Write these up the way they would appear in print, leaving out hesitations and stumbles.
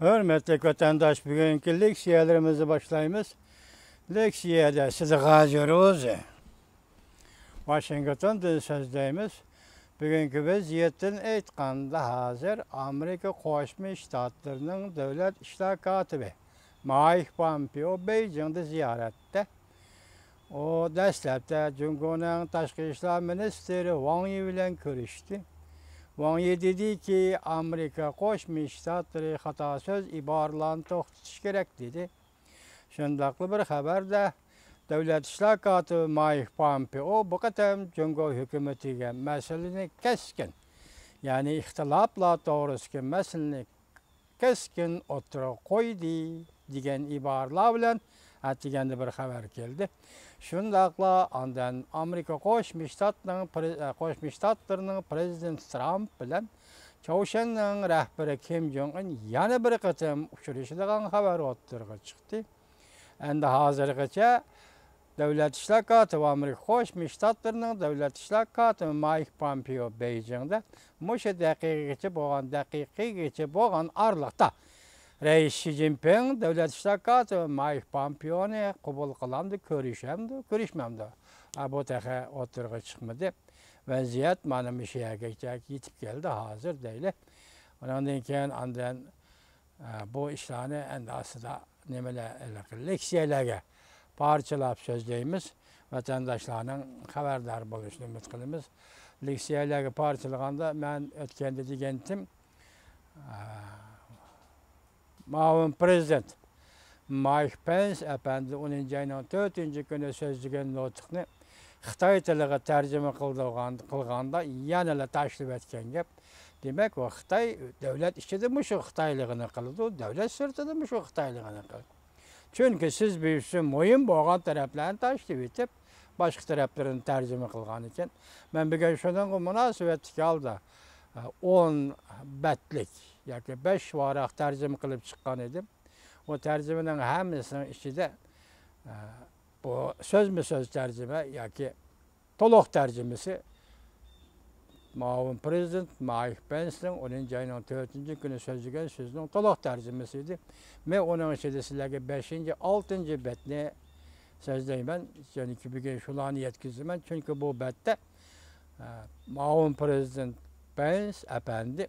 Hürmetli vatandaş, bugünkü leksiyalarımızı başlayımız. Leksiyada sizi gazıyoruz. Washington sözdeyimiz. Bugünkü vaziyetin aytganda hazır Amerika Qo'shma Shtatlarining davlat ishlar kotibi Mike Pompeo Beijingda ziyoratda. O dastlabda Jungoning tashqi ishlar ministri Wang Yi bilan ko'rishdi. Wang Yi dediki Amerika Qo'shma Shtatlari xato so'z iboralarini to'xtatish kerak dedi. Shundaqli bir xabarda Davlat ishlar kotibi Mike Pompeo bu qatam Jungo hukumatiga masalani keskin, ya'ni ixtiloflar to'g'risidagi masalani keskin o'tirib qo'ydi degan iboralar bilan atiganda bir xabar keldi. Shundaqla ondan Amerika Qo'shma Shtatlarining prezident Trump bilan Chaushunning rahbari Kim Jong Un yana bir qatam uchrashadigan xabar o'tirg'a chiqdi. Endi hozirgacha Davlat ishlar kotibi Amerika Qo'shma Shtatlarining davlat ishlar kotibi Mike Pompeo Beijingda musha daqiqagacha bo'lgan arliqda Rais Xi Jinping davlat ishlar kotibi Mike Pompeoni qabul qilandi, ko'rishmamdi. Bu taqa o'tirg'a chiqmadi. Vaziyat mana shu yergacha yetib keldi hozir deyli. Ondan keyin bu ishlarni endi aslida nimalar leksiyalarga parchalab so'zlaymiz. Vatandaşlarning xabardor bo'lishini umid qilamiz. Leksiyalarga parchalaganda men o'tganda degandim, Ma'lum prezident Mike Pence efendi 10-ayning 4-kuni so'zlagan nutqni Xitoy tiliga tarjima qilganda yana tashlab etgan gap. Demak, u Xitoy davlat ichida shu Xitoyligini qildi, davlat sirtida shu Xitoyligini qildi. Chunki siz bu ishni muhim bo'lgan taraflarni tashlab etib, boshqa taraflarini tarjima qilgan ekan. Men bugun shundan munosabatli holda 10 batlik yoki 5 varaq tarjima qilib chiqqan edim. O tarjimaning hammasining ichida bu so'zma-so'z tarjima yoki to'liq tarjimasi Ma'lum prezident Mike Pence'ning 10-ayning 4-kuni so'zlagan so'zining to'liq tarjimasi edi. Men uning ichida sizlarga 5-6 betni so'zlayman. Chunki bugun shularni yetkazaman. Chunki bu betda Ma'lum prezident Pence efendi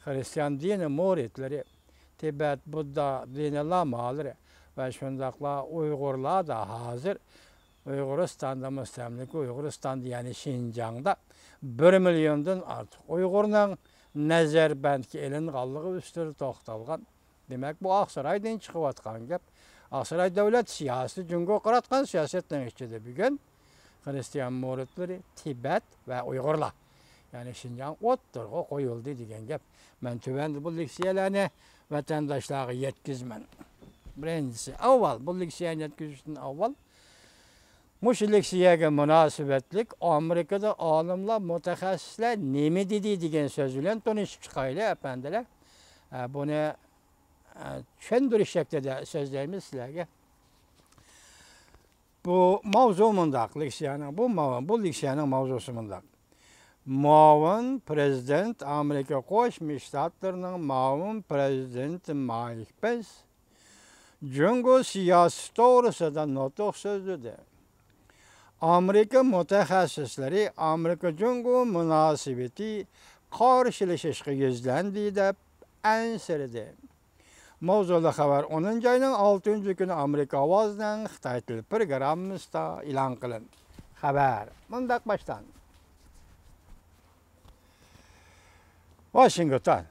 Hristiyan dini muridlari, Tibet Budda dini lamalari ve shundaqla Uyg'urlar da hazır Uyg'uristonda mustamlik Uyg'uristonda yani Şinjan'da 1 milyondan artıq Uyg'urning nazarbandga ilinganligi ustida to'xtalgan. Demak, bu Aqsaroydan chiqayotgan gap. Aqsaroy davlat siyosati Jungo qaratgan siyosatning ichida bugun Hristiyan muridlari, Tibet ve Uyg'urlar yani Şinjan o'ttirg'a qo'yildi degan gap. Men tuvanda bu leksiyalarni vatandaşlarga yetkazman. Birinchisi, avval bu leksiyani yetkazishdan avval mushu leksiyaga munosabatlik Amerikada olimlar, mutaxassislar nima dedi degan so'z bilan tanishib chiqaylik apandilar. Buni tushundirish shaklida so'zlaymiz sizlarga. Bu mavzu mundaq leksiyaning bu leksiyaning mavzusi mundaq. Muavin prezident Amerika Qo'shma Shtatlarining muavin prezidenti Mike Pence Jungo siyosati to'g'risida nutq so'zladi. Amerika mutaxassislari Amerika Jungo munosabati qarshilashishga yuzlandi deb ansirdi. Mavzuli xabar 10-ayning 6-kuni Amerika ovozining Xitoy tili programmasida e'lon qilindi. Xabar mundaq boshlandi. Washington.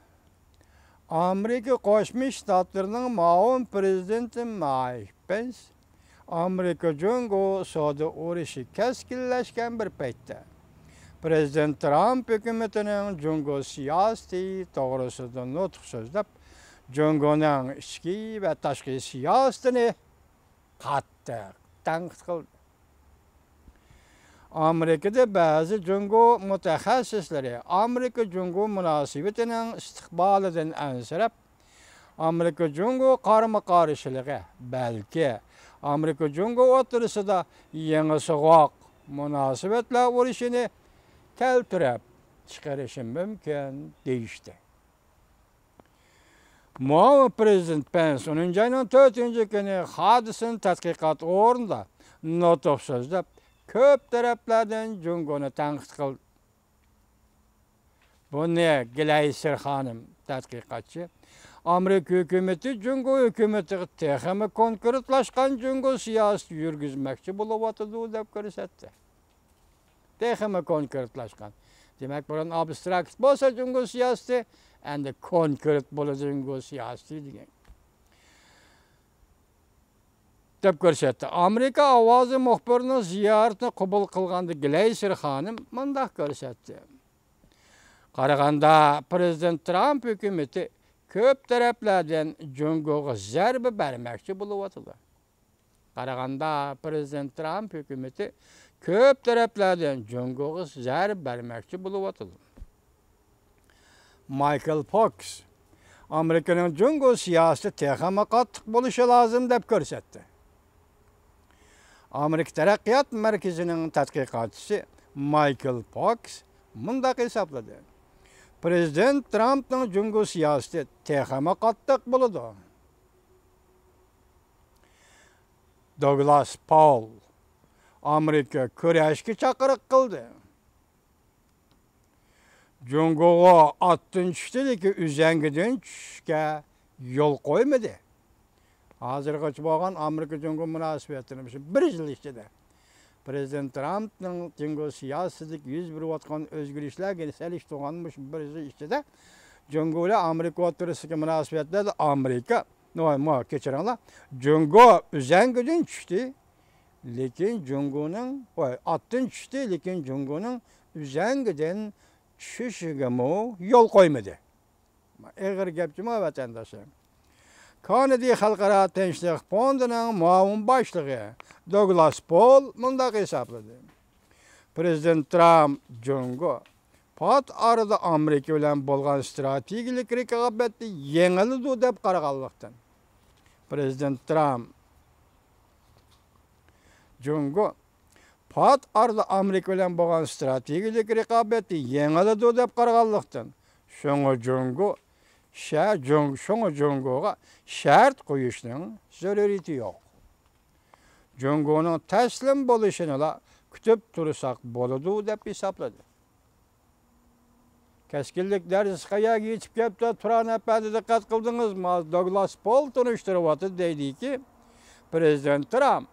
Amerika Qo'shma Shtatlarining muavin prezidenti Mike Pence Amerika Jungo savdo urushi keskinlashgan bir paytda Prezident Trump hukumatining Jungo siyosati to'g'risida nutq so'zlab, Jungoning ichki va tashqi siyosatini qattiq tanqid qildi. Amerikada ba'zi Jungo mutaxassislari Amerika Jungo munosabatining istiqbolidan ansirab, Amerika Jungo qarama-qarshiligi balki Amerika Jungo o'rtasida yangi so'g'oq munosabatlar urushini keltirib chiqarishi mumkin deyishdi. Muavin Prezident Pence 10 ayının 4 günü hadisin tədqiqat orunda nutq sözləb köp tərəflərdən Cungonu tənqid qıldı. Bu ne? Gileyser Hanım tədqiqatçı. Amerika hükümeti Cungo hükümeti texmi konkretlaşkan Cungo siyaseti yürgüzmekçi buluvatıdı dep görsetdi. Texmi konkretlaşkan. Demek buranın abstrakt bolsa Cungo siyaseti, endi konkret bolu Cungo siyaseti degan. Dep görsetdi. Amerika Avazı muhbirinin ziyaretini qabul qilganda Gileyser Hanım mundaq görsetdi. Qaraganda Prezident Trump hükümeti köp taraflardan Cungo'ga zərbe vermekçi buluvatıdı. Qaraganda Prezident Trump hükümeti köp taraflardan Cungo'ga zərbe vermekçi buluvatıdı. Michael Fox, Amerika'nın Cungo siyaseti texmi qattiq bo'lishi lazım deb ko'rsatdi. Amerika Taraqqiyot Markazining tadqiqotchisi Michael Fox mundaq hisobladi. Prezident Trump'ның Cungo siyaseti texmi qattiq bo'ladi. Douglas Paul, Amerika kurashga chaqiriq qildi. Cungo'ga atdan tushdiki, uzangidan tushishga yo'l qo'ymadi. Hozirgacha bo'lgan Amerika-Cungo munosabatini 1 yil ichida Prezident Trump'ның Cungo siyasetidik yüz berayotgan o'zgarishlarga selish to'g'anmish 1 yil ichida Cungo ile Amerika o'rtasidagi munosabatlarda Amerika, kechiringlar, Cungo uzangidan tushdi, lekin Cungo'ning atdan tushdi, lekin Cungo'ning uzangidan tushishiga yo'l qo'ymadi. Eg'ir gapchimi vatandoshlar? Kanada Xalqaro Tinchlik fondining muavin boshlig'i Douglas Paul mundaq hisobladi. Prezident Trump Cungo pat arada Amerika bilan bo'lgan strategik raqobatni yengildi deb qaraganlikdan. Prezident Trump Cungo pat arada Amerika bilan bo'lgan strategik raqobatni yengildi deb qaraganlikdan. Şoňa Cungo'ga şart qo'yishning zaruriyati yo'q. Cungo'ning taslim bo'lishini kutib tursak bo'ladi deb hisobladi. Keskinlik darsi qayaga yetib kelibdi, Turan apadi diqqat qildingizmi? Douglas Paul tunishtiryapti deydiki, Prezident Trump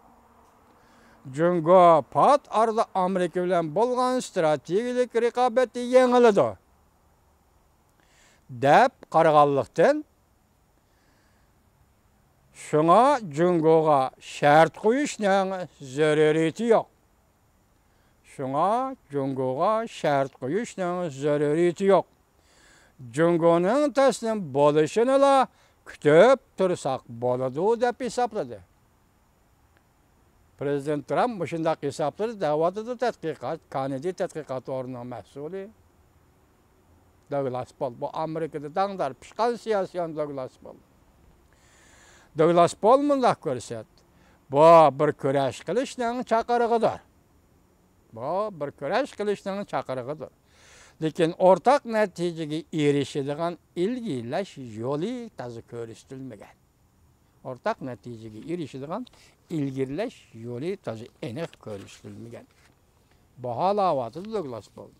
Cungo pat arada Amerika bilan bo'lgan strategik raqobatni yengildi deb qaraganlikdan şoňa Cungo'ga şart qo'yishning zaruriyati yo'q. Şoňa Cungo'ga şart qo'yishning zaruriyati yo'q. Cungo'ning taslim bo'lishini kutib tursak bo'ladi deb hisobladi. Prezident Trump shunday hisobladi, davatida tadqiqot, Kanada tadqiqot o'rnining mas'uli Douglas Paul. Bu Amerikada dangdar pishqan siyosiyon Douglas Paul. Douglas Paul mundaq ko'rsatdi. Bu bir kurash qilishning chaqirig'idir. Bu bir kurash qilishning chaqirig'idir. Lekin o'rtaq natijaga erishadigan ilgilash yo'li tazi ko'rsatilmagan. O'rtaq natijaga erishadigan ilgilash yo'li tazi aniq ko'rsatilmagan. Baholavati Douglas Paul.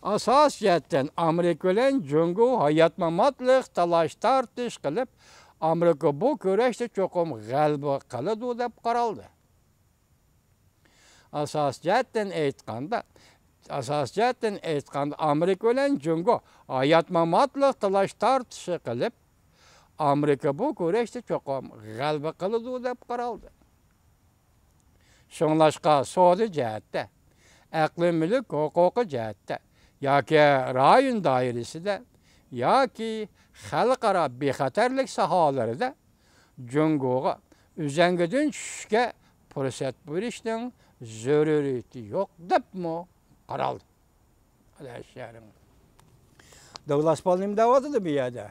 Asosiyaten Amerika bilan Cungo hayot-mamotlik talash tartish qilib, Amerika bu kurashda cho'qim g'alaba qiladi deb qaraldi. Asosiyaten aytganda Amerika bilan Cungo hayot-mamotlik talash tartish qilib, Amerika bu kurashda cho'qim g'alaba qiladi deb qaraldi. Şoňlaşqa savdo jihatda, aqliy mulk huquqi jihatda yoki rayon doirasida yoki xalqaro bexatarlik sohalarida Cungo'ga uzangidan tushishga fursat berishning zaruriyati yo'q deb qaraldi. Douglas Paul nim davotida bu yerda.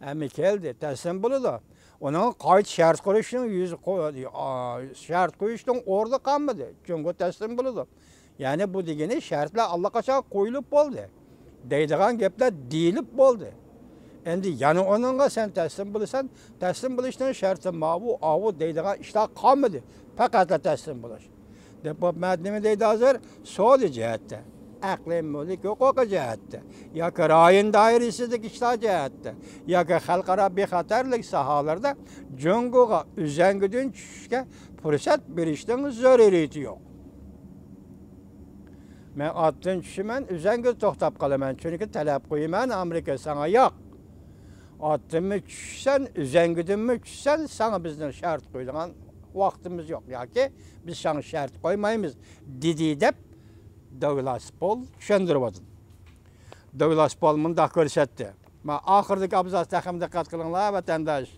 Ami keldi, taslim bo'ladi. Onun qayt şart qo'yishning o'rni qolmadi. Cungo taslim bo'ladi. Yani bu degeni şartlar allaqachon qo'yilib bo'ldi. Deydigan gaplar deyilib bo'ldi. Endi yana onunla sen teslim bulursan, teslim buluştan şartı avu deydiğen işler kalmadı. Fakat teslim buluş. Depop metnimi deydi hazır, sol cihette. Akli mülik yok o cihette. Ya ki rayın dairesizlik işler cihette. Ya ki halkara bir hatarlık sahalarda cunguğa üzengüdün çüşke fırsat bir işten zaruriyeti yok. Ben attın çüşümen üzengü tohtap kalamen. Çünkü talep koyumen Amerika sana yok. Attın mı çüşsen, üzengüdün mü çüşsen sana bizden şart koyduğun vaktimiz yok. Ya ki biz sana şart koymayımız. Didi dep Douglas Paul düşündürüyordun. Douglas Paul mındak görsetti. Ben ahırdaki abzas takımda katkılınlar vatandaş.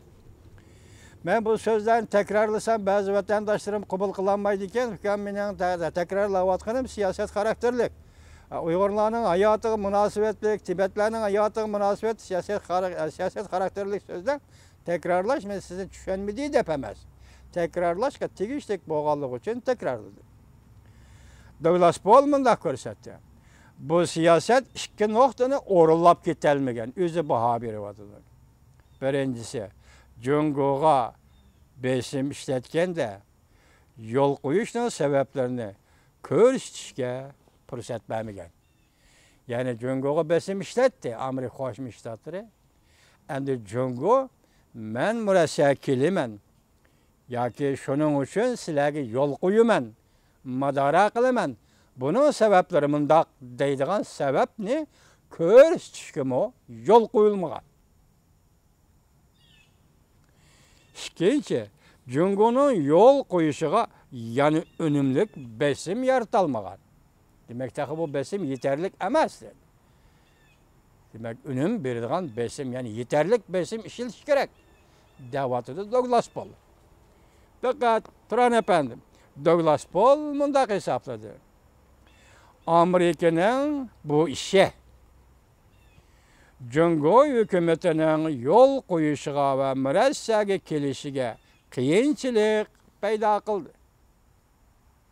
Ben bu sözlerini tekrarlasam bazı vatandaşlarım kabul kılanmaydı iken, ben tekrarlavatkanım siyaset karakterlik. Uygurların hayatı münasebetlik, Tibetlerin hayatı münasebet, siyaset karakterlik sözler tekrarlaş, ben size düşünmediği depemez. Tekrarlaş ki tigişlik boğallık için tekrarladı. Douglas Paul mındak görsetti. Bu siyaset iki noktanı orullap ketelmegen, özü baha berivadılar. Birincisi, Cunguğa besim işletken de yol koyuşunun sebeplerini körüştüşke fırsat vermegen. Yani Cunguğa besim işletti, Amerika Hoşmuş Ştatları. Endi Cungu, men müresekilimen. Ya ki şunun için silagi yol koyumen, madara kılımen. Bunun sebepleri mındak deydiğen sebep ne? Körüştüşke o yol koyulmagan. İkinci, Cungu'nun yol koyuşuğa yani önümlük besim yaratalmagan. Demek ki bu besim yeterlik emezdir. Demek önüm berdiğen besim yani yeterlik besim işiliş gerek. Davatıdır Douglas Paul. Fakat Turan efendim, Douglas Paul mındak hesapladı. Amerika'nın bu işe Cungu hükümetinin yol koyuşuğa ve müressege kelişige kıyınçılık payda kıldı.